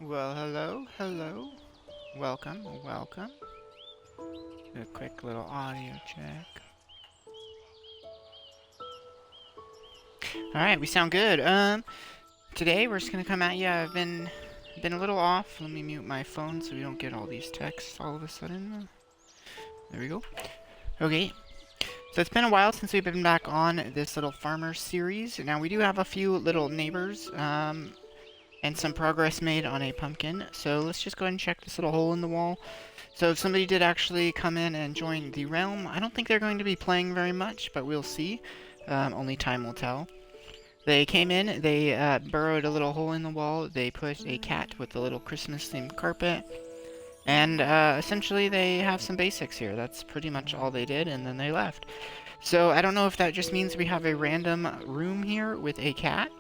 Well, hello. Welcome. Do a quick little audio check. Alright, we sound good. Today we're just gonna come at you. I've been a little off. Let me mute my phone so we don't get all these texts all of a sudden. There we go. Okay. So it's been a while since we've been back on this little farmer series. Now we do have a few little neighbors, and some progress made on a pumpkin. So let's just go ahead and check this little hole in the wall. So if somebody did actually come in and join the realm, I don't think they're going to be playing very much, but we'll see. Only time will tell. They came in, they burrowed a little hole in the wall, they put a cat with a little Christmas-themed carpet, and essentially they have some basics here. That's pretty much all they did, and then they left. So I don't know if that just means we have a random room here with a cat,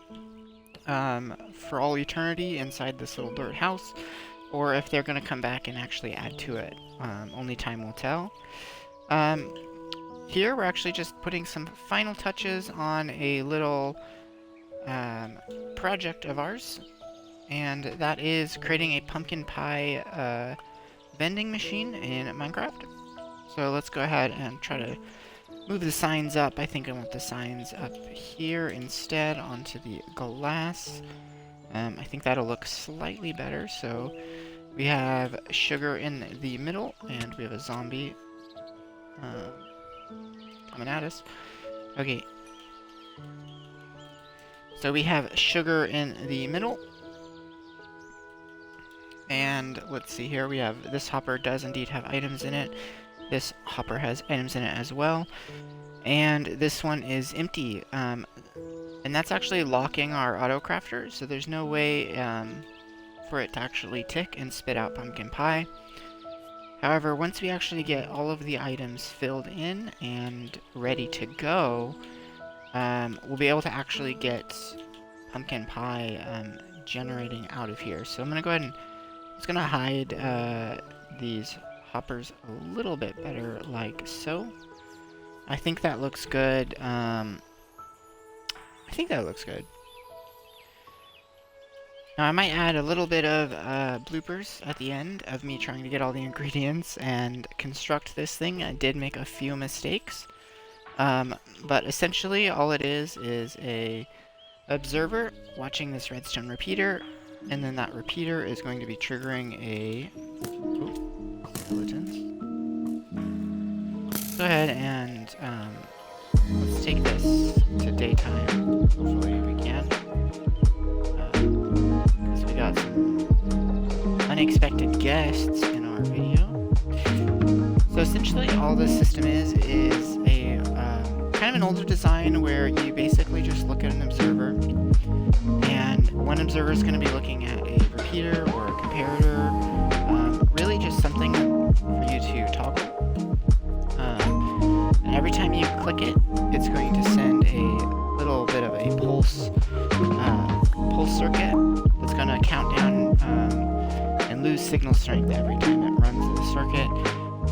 for all eternity inside this little dirt house, or if they're going to come back and actually add to it. Only time will tell. Here we're actually just putting some final touches on a little project of ours, and that is creating a pumpkin pie vending machine in Minecraft. So let's go ahead and try to move the signs up. I think I want the signs up here instead onto the glass. I think that'll look slightly better. So we have sugar in the middle, and we have a zombie coming at us. Okay. So we have sugar in the middle. And let's see here. We have this hopper does indeed have items in it. This hopper has items in it as well. And this one is empty. And that's actually locking our auto crafter, so there's no way for it to actually tick and spit out pumpkin pie. However, once we actually get all of the items filled in and ready to go, we'll be able to actually get pumpkin pie generating out of here. So I'm going to go ahead and just going to hide these hoppers a little bit better, like so. I think that looks good. Now I might add a little bit of bloopers at the end of me trying to get all the ingredients and construct this thing. I did make a few mistakes, but essentially all it is a observer watching this redstone repeater, and then that repeater is going to be triggering a skeletons. Go ahead and let's take this to daytime. Hopefully we can. Because we got some unexpected guests in our video. So essentially all this system is a kind of an older design where you basically just look at an observer, and one observer is going to be looking at a repeater or a comparator, really just something for you to toggle. And every time you click it, it's going to send a little bit of a pulse circuit that's going to count down and lose signal strength every time it runs the circuit.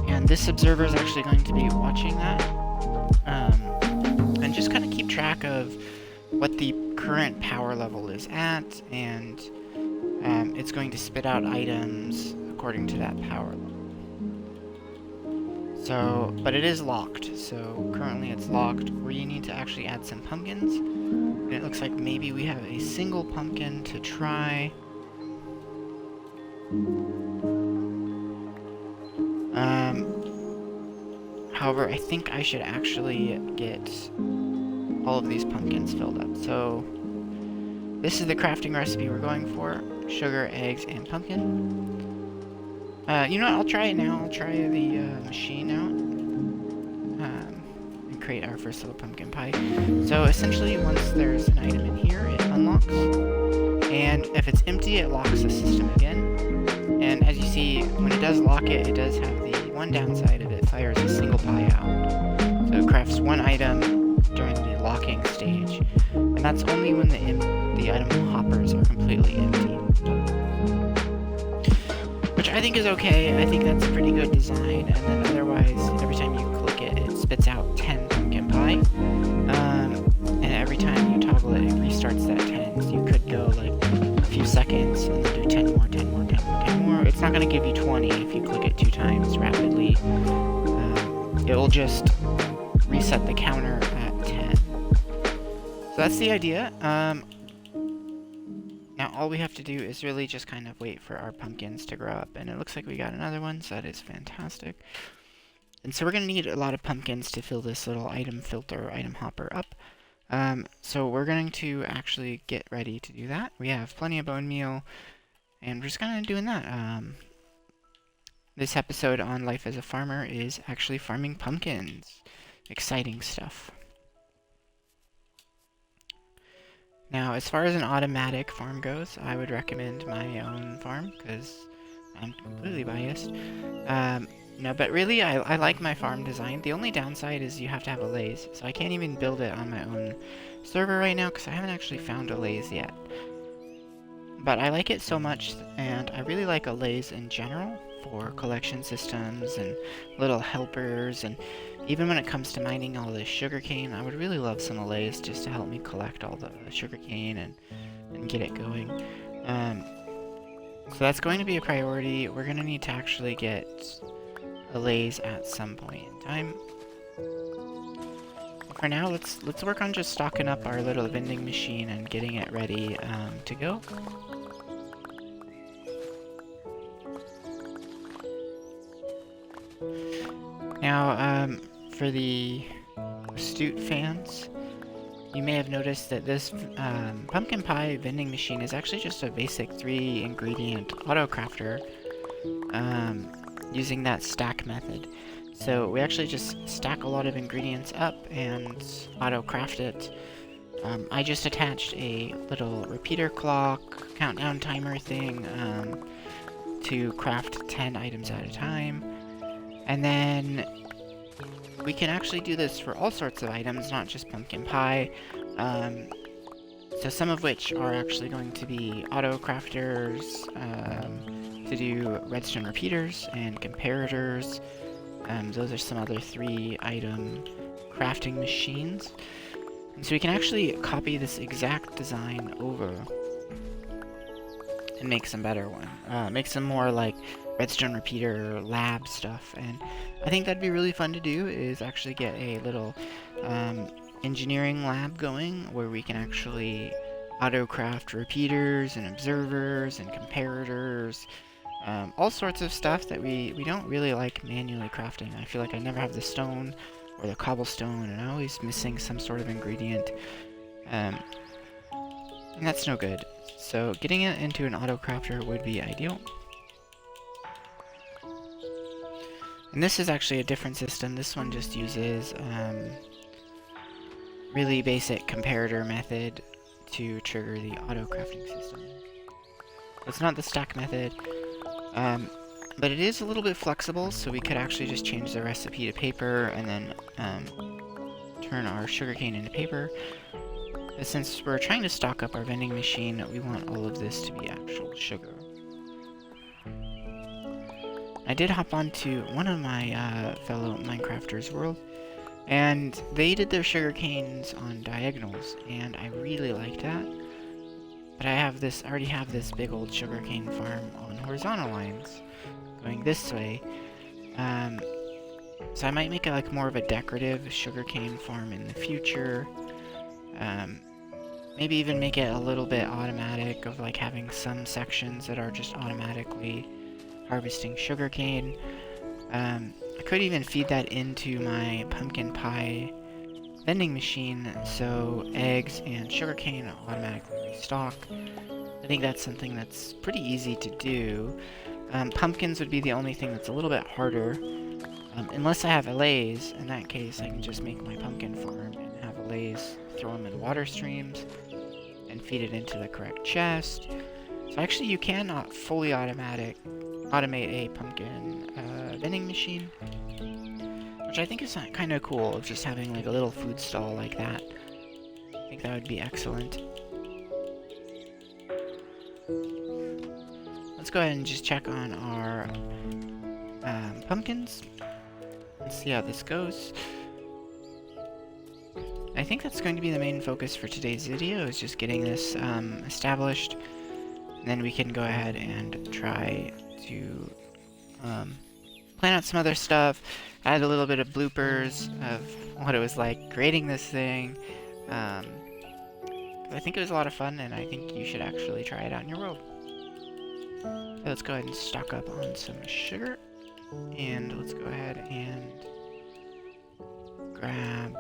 And this observer is actually going to be watching that and just kind of keep track of what the current power level is at, and it's going to spit out items according to that power level. So, but it is locked, so currently it's locked. We need to actually add some pumpkins, and it looks like maybe we have a single pumpkin to try. However, I think I should actually get all of these pumpkins filled up. So, this is the crafting recipe we're going for: sugar, eggs, and pumpkin. You know what, I'll try it now. I'll try the machine out and create our first little pumpkin pie. So essentially, once there's an item in here, it unlocks, and if it's empty, it locks the system again. And as you see, when it does lock it, it does have the one downside of it fires a single pie out. So it crafts one item during the locking stage, and that's only when the item hoppers are completely empty. Which I think is okay. I think that's a pretty good design. And then otherwise, every time you click it, it spits out 10 pumpkin pie. And every time you toggle it, it restarts that 10. So you could go like a few seconds and do 10 more, 10 want to give you 20 if you click it 2 times rapidly. It will just reset the counter at 10. So that's the idea. Now all we have to do is really just kind of wait for our pumpkins to grow up, and it looks like we got another one, so that is fantastic. And so we're going to need a lot of pumpkins to fill this little item filter, item hopper up. So we're going to actually get ready to do that. We have plenty of bone meal, and we're just kind of doing that. This episode on Life as a Farmer is actually farming pumpkins. Exciting stuff. Now, as far as an automatic farm goes, I would recommend my own farm, because I'm completely biased. No, but really, I like my farm design. The only downside is you have to have a lathe, so I can't even build it on my own server right now, because I haven't actually found a lathe yet. But I like it so much, and I really like a lathe in general for collection systems and little helpers, and even when it comes to mining all the sugarcane, I would really love some lathes just to help me collect all the sugarcane and get it going. So that's going to be a priority. We're going to need to actually get a lathe at some point in time. For now, let's work on just stocking up our little vending machine and getting it ready to go. Now, for the astute fans, you may have noticed that this pumpkin pie vending machine is actually just a basic 3-ingredient auto crafter using that stack method. So we actually just stack a lot of ingredients up and auto craft it. I just attached a little repeater clock, countdown timer thing to craft 10 items at a time. And then we can actually do this for all sorts of items, not just pumpkin pie. So some of which are actually going to be auto crafters to do redstone repeaters and comparators. Those are some other 3-item crafting machines. And so we can actually copy this exact design over and make some better one. Make some more like redstone repeater lab stuff, and I think that'd be really fun to do, is actually get a little engineering lab going where we can actually auto craft repeaters and observers and comparators, all sorts of stuff that we don't really like manually crafting. I feel like I never have the stone or the cobblestone, and I'm always missing some sort of ingredient, and that's no good. So getting it into an auto crafter would be ideal. And this is actually a different system. This one just uses really basic comparator method to trigger the auto crafting system. It's not the stack method, but it is a little bit flexible, so we could actually just change the recipe to paper and then turn our sugarcane into paper. But since we're trying to stock up our vending machine, we want all of this to be actual sugar. I did hop onto one of my fellow Minecrafters' world, and they did their sugar canes on diagonals, and I really liked that. But I already have this big old sugarcane farm on horizontal lines, going this way. So I might make it like more of a decorative sugarcane farm in the future. Maybe even make it a little bit automatic, of like having some sections that are just automatically harvesting sugarcane. I could even feed that into my pumpkin pie vending machine, so eggs and sugarcane automatically restock. I think that's something that's pretty easy to do. Pumpkins would be the only thing that's a little bit harder, unless I have a lathe. In that case, I can just make my pumpkin farm and have a lathe, throw them in water streams, and feed it into the correct chest. So actually, you cannot fully automate a pumpkin vending machine, which I think is kind of cool, of just having like a little food stall like that. I think that would be excellent. Let's go ahead and just check on our pumpkins. Let's see how this goes. I think that's going to be the main focus for today's video, is just getting this established. And then we can go ahead and try to plan out some other stuff, add a little bit of bloopers of what it was like creating this thing. I think it was a lot of fun, and I think you should actually try it out in your world. So let's go ahead and stock up on some sugar, and let's go ahead and grab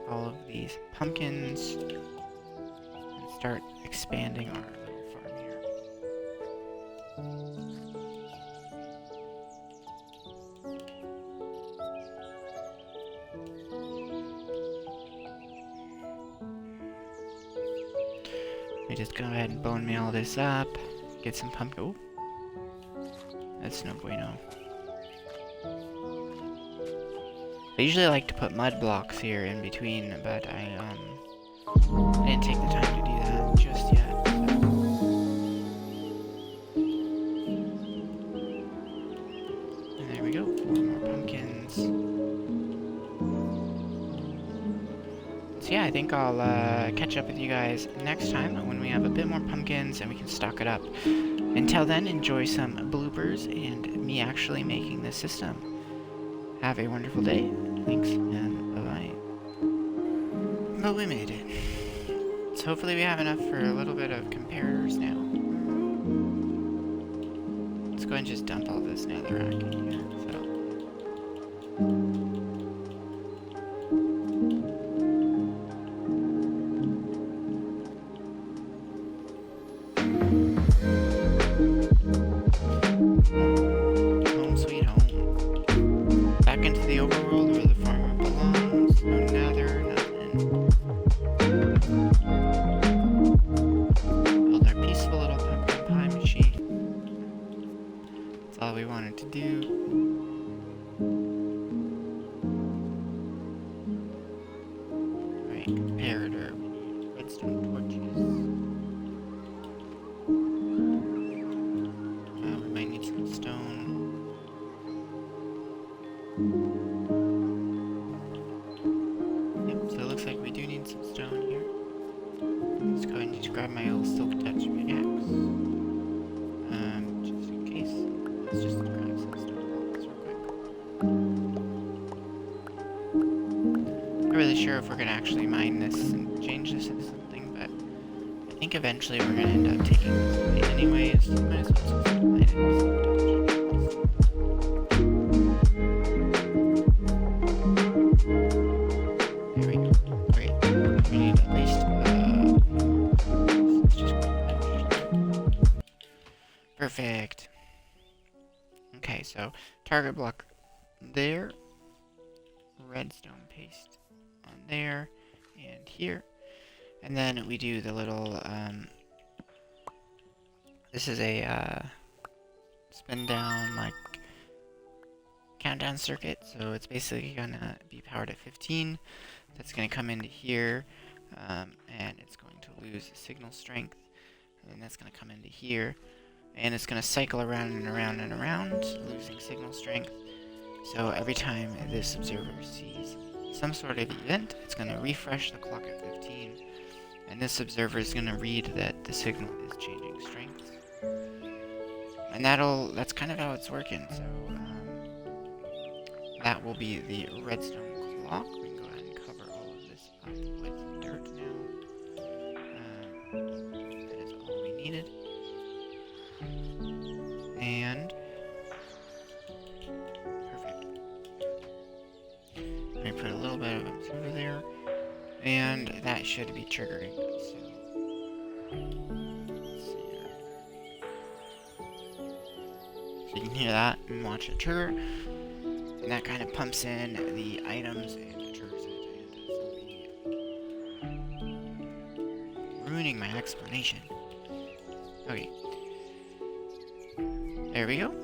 all of these pumpkins and start expanding our little farm here. We just go ahead and bone meal this up, get some pumpkin. Oh, that's no bueno. I usually like to put mud blocks here in between, but I didn't take the time to do that just yet. And there we go, 4 more pumpkins. So yeah, I think I'll catch up with you guys next time when we have a bit more pumpkins and we can stock it up. Until then, enjoy some bloopers and me actually making this system. Have a wonderful day. Thanks, and bye-bye. But we made it. So hopefully we have enough for a little bit of comparators now. Let's go ahead and just dump all this netherrack in here. So. Home sweet home. Back into the overworld where the farmer belongs. No nether, nothing. Build our peaceful little pumpkin pie machine. That's all we wanted to do. Alright, comparator. We need redstone torches. We might need some stone. Yep, so it looks like we do need some stone here. Let's go ahead and just grab my old silk touch pickaxe. Just in case. Let's just grab some stone blocks real quick. Not really sure if we're gonna actually mine this and change this into something, but I think eventually we're gonna end up taking this away anyways. So might as well just mine it with silk touch. There we go. Great. We need at least let's just perfect. Okay, so target block there, redstone paste on there and here, and then we do the little this is a spin down like countdown circuit, so it's basically gonna be powered at 15. That's gonna come into here, and it's going to lose signal strength, and that's gonna come into here, and it's gonna cycle around and around and around, losing signal strength. So every time this observer sees some sort of event, it's gonna refresh the clock at 15, and this observer is gonna read that the signal is changing strength, and that's kind of how it's working. So that will be the redstone clock. We can go ahead and cover all of this up with dirt now. That is all we needed. And perfect. Let me put a little bit of observer there, and that should be triggering. So let's see here. So you can hear that and watch it trigger. And that kind of pumps in the items and triggers it, and it's ruining my explanation. Okay. There we go.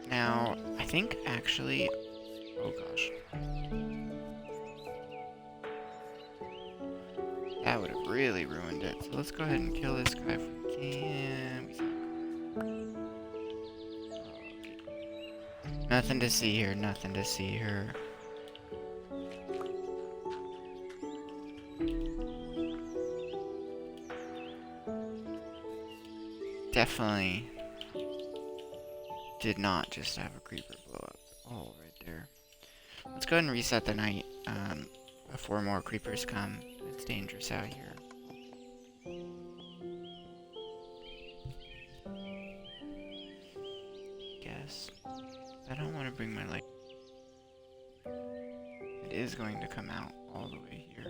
Now, I think actually... Oh gosh. That would have really ruined it. So let's go ahead and kill this guy if we can. We suck. Nothing to see here, nothing to see here. Definitely did not just have a creeper blow up. Oh, right there. Let's go ahead and reset the night before more creepers come. It's dangerous out here. Guess. I don't want to bring my light. It is going to come out all the way here.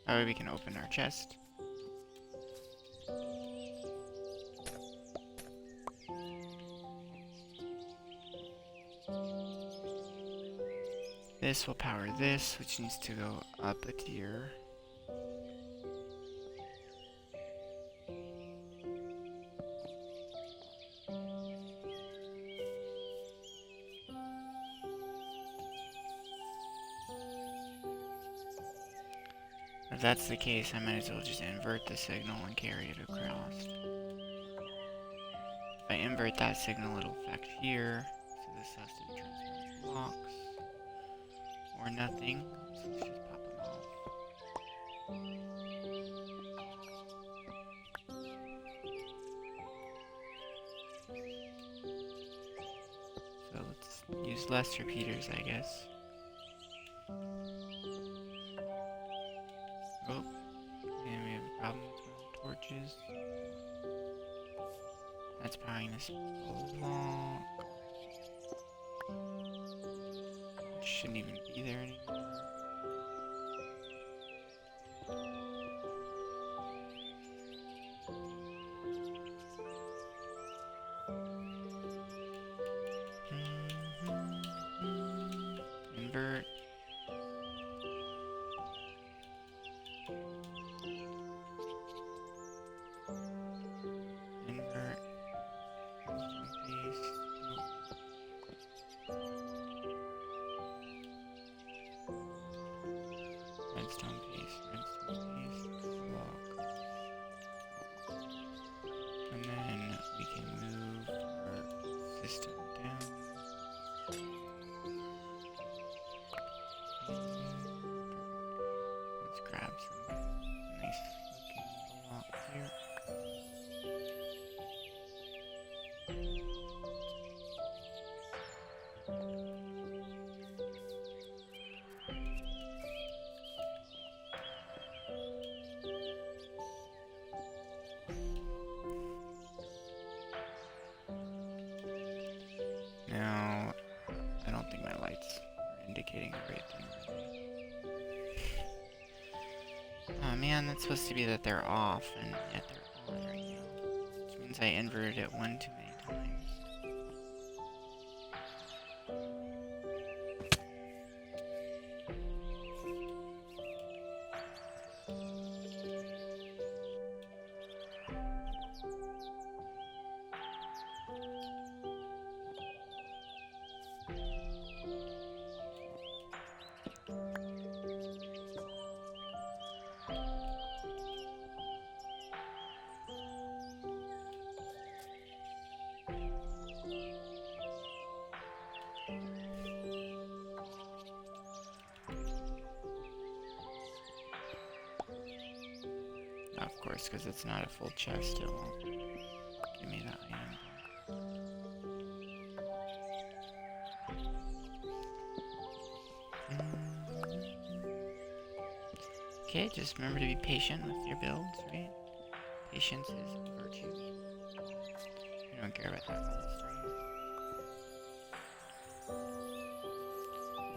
That way we can open our chest. This will power this, which needs to go up a tier. If that's the case, I might as well just invert the signal and carry it across. If I invert that signal, it'll affect here. So this has to be transformed blocks. Or nothing. So let's just pop them off. So let's use less repeaters, I guess. Oh, and we have a problem with my torches. That's powering this block. It shouldn't even be there anymore. Invert. Invert. Paste. Redstone paste, block. And then we can move our system down. Let's grab some nice looking blocks here. Now, I don't think my lights are indicating the right thing. Oh man, that's supposed to be that they're off, and yet they're on right now. Which means I inverted it one too many times. Of course, because it's not a full chest, it won't give me that item. Okay, just remember to be patient with your builds, right? Patience is a virtue. We don't care about that from the start.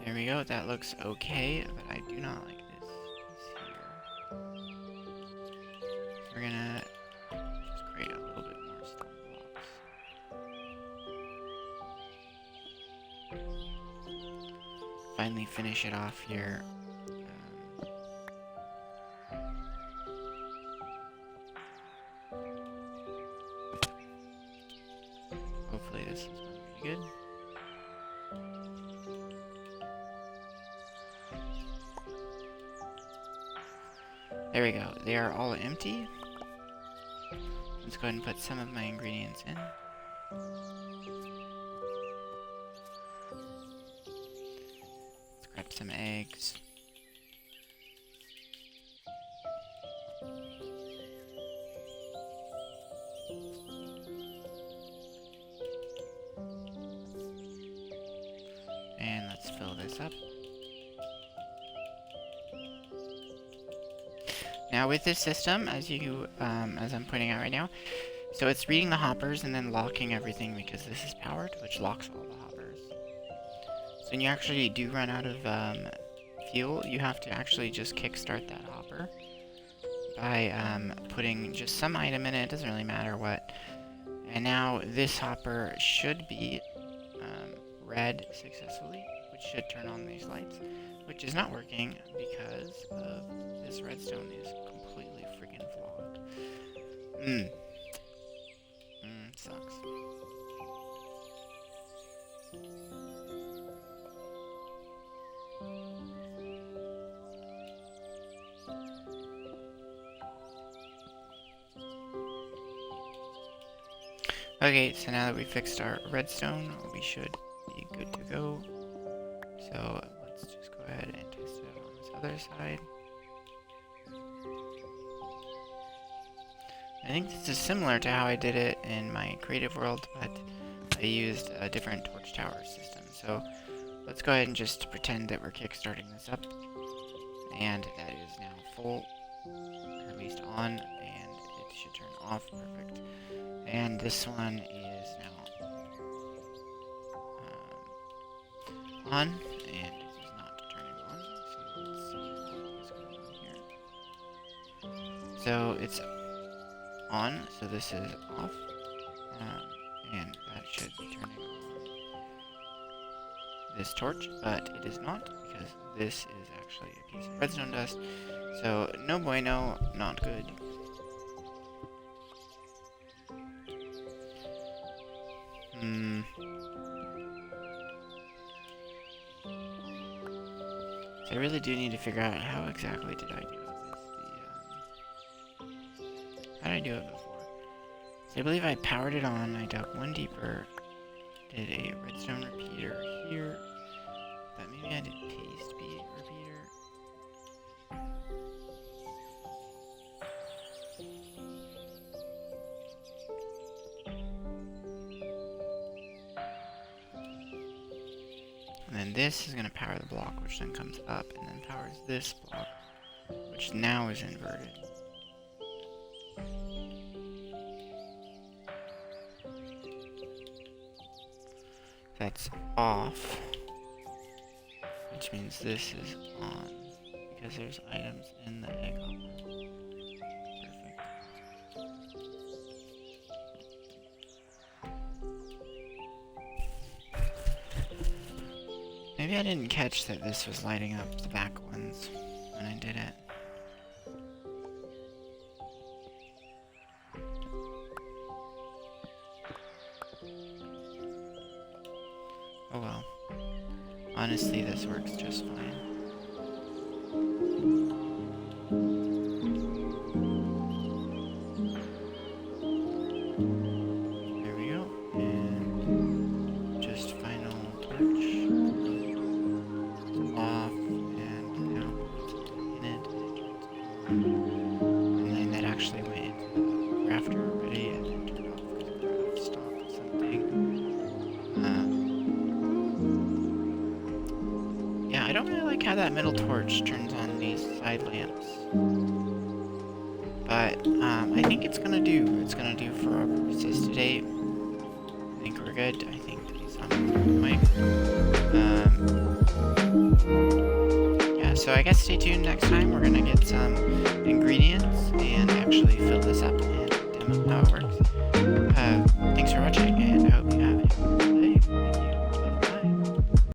There we go, that looks okay, but I do not like this piece here. We're gonna just create a little bit more stone blocks. Finally finish it off here. Hopefully this is going to be good. There we go. They are all empty. Let's go ahead and put some of my ingredients in. Let's grab some eggs. And let's fill this up. Now with this system, as I'm pointing out right now, so it's reading the hoppers and then locking everything because this is powered, which locks all the hoppers. So when you actually do run out of fuel, you have to actually just kickstart that hopper by putting just some item in it. It doesn't really matter what. And now this hopper should be read successfully, which should turn on these lights, which is not working because of this redstone is completely freaking flawed. Sucks. Okay, so now that we fixed our redstone, we should be good to go. So let's just go ahead and test it on this other side. I think this is similar to how I did it in my creative world, but I used a different torch tower system. So let's go ahead and just pretend that we're kickstarting this up. And that is now full, or at least on, and it should turn off. Perfect. And this one is now on, and it is not turning on. So let's see what is going on here. So it's on, so this is off, and that should be turning on this torch, but it is not because this is actually a piece of redstone dust. So no bueno, not good. So I really do need to figure out how exactly did I do this. How did I do it before? So I believe I powered it on, I dug one deeper, did a redstone repeater here, but maybe I did paste bead repeater. And then this is going to power the block, which then comes up and then powers this block, which now is inverted. That's off, which means this is on, because there's items in the egg hopper. Perfect. Maybe I didn't catch that this was lighting up the back ones when I did it. Oh well. Honestly, this works just fine. There we go. And just final torch. It's off, and now it's in it. And then that actually went into the rafter already, and then turned off because we're out of stock or something. I don't really like how that middle torch turns on these side lamps. But, I think it's gonna do. It's gonna do for our purposes today. I think we're good. I think he's on the mic. Yeah, so I guess stay tuned next time. We're gonna get some ingredients and actually fill this up and demo how it works. Thanks for watching, and I hope you have